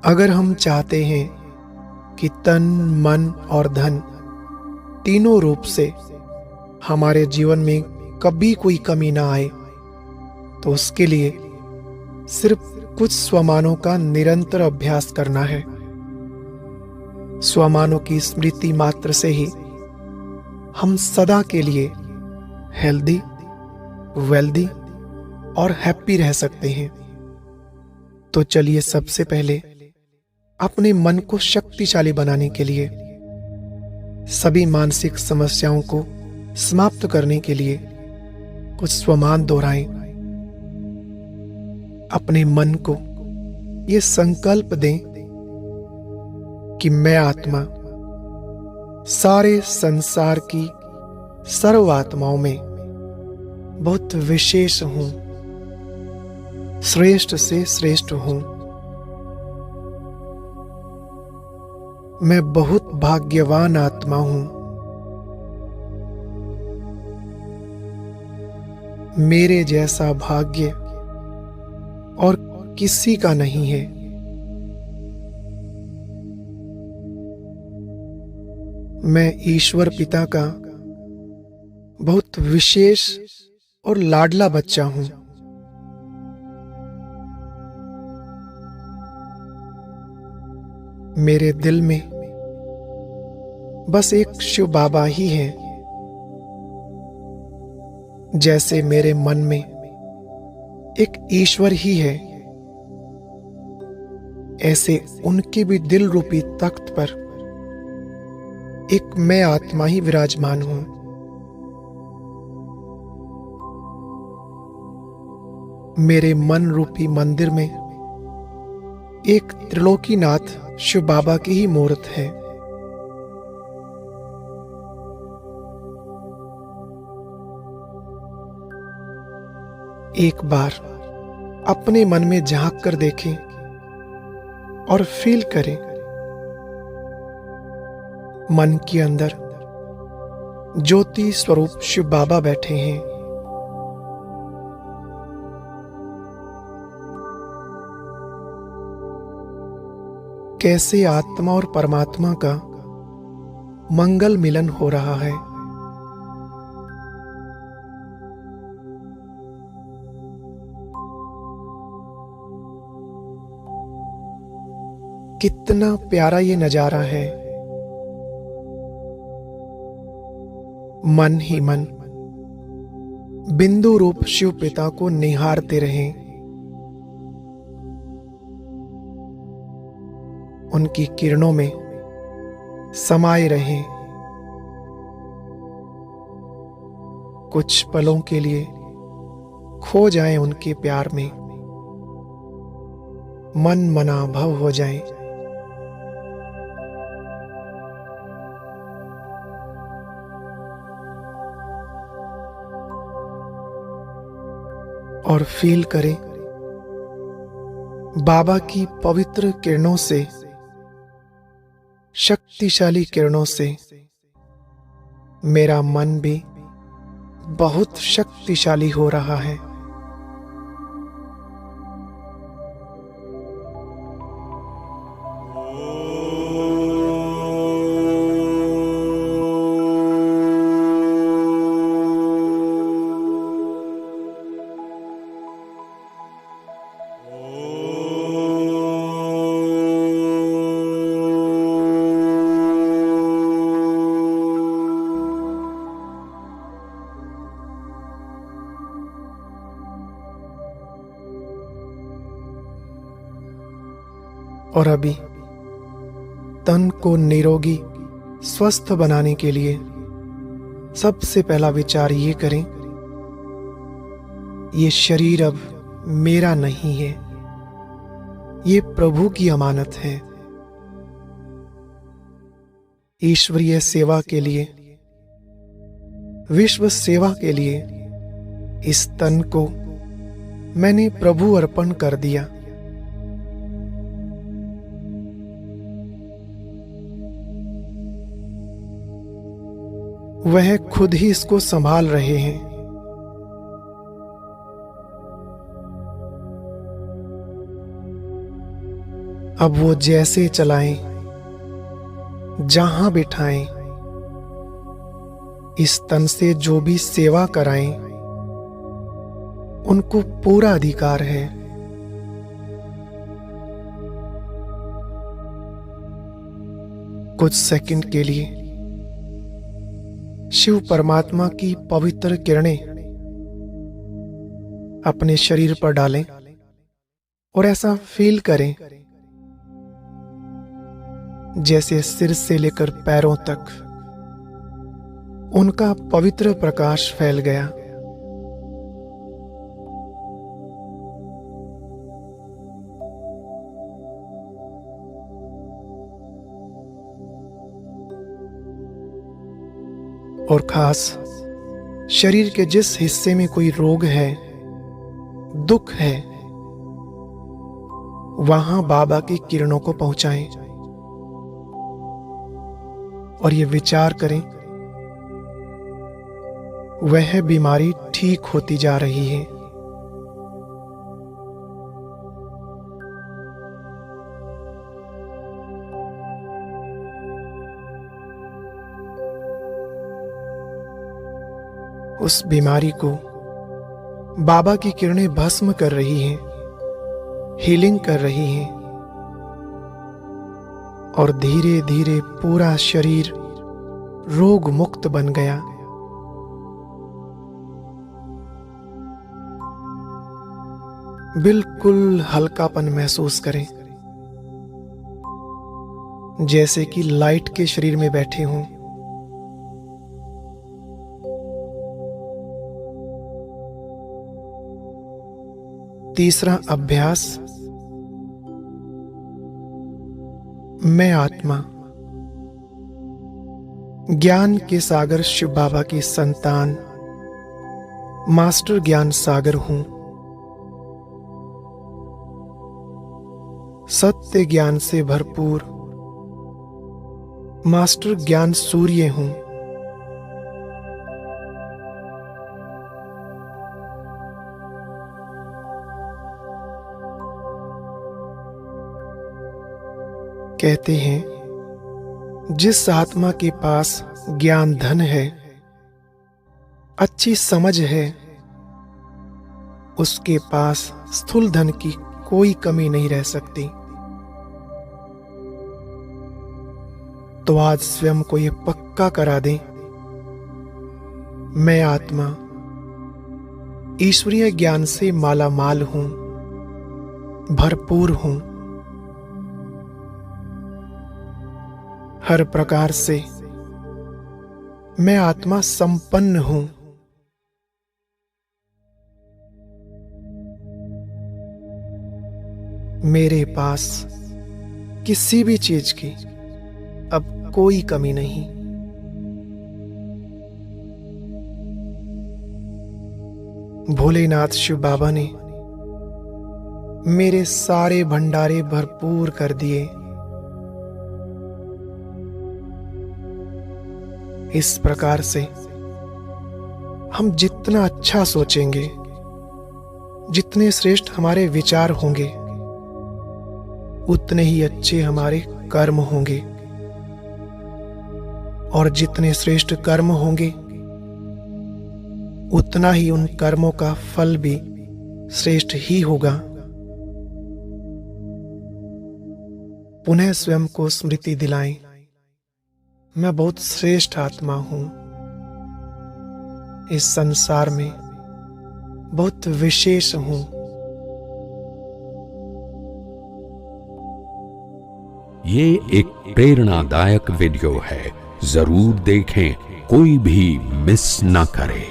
अगर हम चाहते हैं कि तन, मन और धन तीनों रूप से हमारे जीवन में कभी कोई कमी ना आए, तो उसके लिए सिर्फ कुछ स्वमानों का निरंतर अभ्यास करना है। स्वमानों की स्मृति मात्र से ही हम सदा के लिए हेल्दी, वेल्दी और हैप्पी रह सकते हैं। तो चलिए सबसे पहले अपने मन को शक्तिशाली बनाने के लिए, सभी मानसिक समस्याओं को समाप्त करने के लिए कुछ स्वमान दोहराएं। अपने मन को ये संकल्प दें कि मैं आत्मा सारे संसार की सर्व आत्माओं में बहुत विशेष हूं, श्रेष्ठ से श्रेष्ठ हूं। मैं बहुत भाग्यवान आत्मा हूं। मेरे जैसा भाग्य और किसी का नहीं है। मैं ईश्वर पिता का बहुत विशेष और लाडला बच्चा हूं। मेरे दिल में बस एक शिव बाबा ही है। जैसे मेरे मन में एक ईश्वर ही है, ऐसे उनके भी दिल रूपी तख्त पर एक मैं आत्मा ही विराजमान हूं। मेरे मन रूपी मंदिर में एक त्रिलोकीनाथ शिव बाबा की ही मूर्त है। एक बार अपने मन में झांक कर देखें और फील करें, मन के अंदर ज्योति स्वरूप शिव बाबा बैठे हैं। कैसे आत्मा और परमात्मा का मंगल मिलन हो रहा है। कितना प्यारा ये नजारा है। मन ही मन बिंदु रूप शिव पिता को निहारते रहें। उनकी किरणों में समाये रहें। कुछ पलों के लिए खो जाएं उनके प्यार में, मन मना भव हो जाएं। और फील करें बाबा की पवित्र किरणों से, शक्तिशाली किरणों से मेरा मन भी बहुत शक्तिशाली हो रहा है। और अभी तन को निरोगी, स्वस्थ बनाने के लिए सबसे पहला विचार ये करें, ये शरीर अब मेरा नहीं है, ये प्रभु की अमानत है। ईश्वरीय सेवा के लिए, विश्व सेवा के लिए इस तन को मैंने प्रभु अर्पण कर दिया। वह खुद ही इसको संभाल रहे हैं। अब वो जैसे चलाएं, जहां बिठाएं, इस तन से जो भी सेवा कराएं, उनको पूरा अधिकार है। कुछ सेकंड के लिए शिव परमात्मा की पवित्र किरणें अपने शरीर पर डालें और ऐसा फील करें जैसे सिर से लेकर पैरों तक उनका पवित्र प्रकाश फैल गया। और खास शरीर के जिस हिस्से में कोई रोग है, दुख है, वहां बाबा की किरणों को पहुंचाएं और ये विचार करें वह बीमारी ठीक होती जा रही है। उस बीमारी को बाबा की किरणें भस्म कर रही हैं, हीलिंग कर रही हैं और धीरे धीरे पूरा शरीर रोग मुक्त बन गया। बिल्कुल हल्कापन महसूस करें, जैसे कि लाइट के शरीर में बैठे हों। तीसरा अभ्यास, मैं आत्मा ज्ञान के सागर शिव बाबा की संतान मास्टर ज्ञान सागर हूं। सत्य ज्ञान से भरपूर मास्टर ज्ञान सूर्य हूं। कहते हैं जिस आत्मा के पास ज्ञान धन है, अच्छी समझ है, उसके पास स्थूल धन की कोई कमी नहीं रह सकती। तो आज स्वयं को ये पक्का करा दें, मैं आत्मा ईश्वरीय ज्ञान से माला माल हूं, भरपूर हूं। हर प्रकार से मैं आत्मा संपन्न हूं। मेरे पास किसी भी चीज की अब कोई कमी नहीं। भोलेनाथ शिव बाबा ने मेरे सारे भंडारे भरपूर कर दिए। इस प्रकार से हम जितना अच्छा सोचेंगे, जितने श्रेष्ठ हमारे विचार होंगे, उतने ही अच्छे हमारे कर्म होंगे और जितने श्रेष्ठ कर्म होंगे, उतना ही उन कर्मों का फल भी श्रेष्ठ ही होगा। पुनः स्वयं को स्मृति दिलाएं, मैं बहुत श्रेष्ठ आत्मा हूं, इस संसार में बहुत विशेष हूं। ये एक प्रेरणादायक वीडियो है, जरूर देखें, कोई भी मिस ना करे।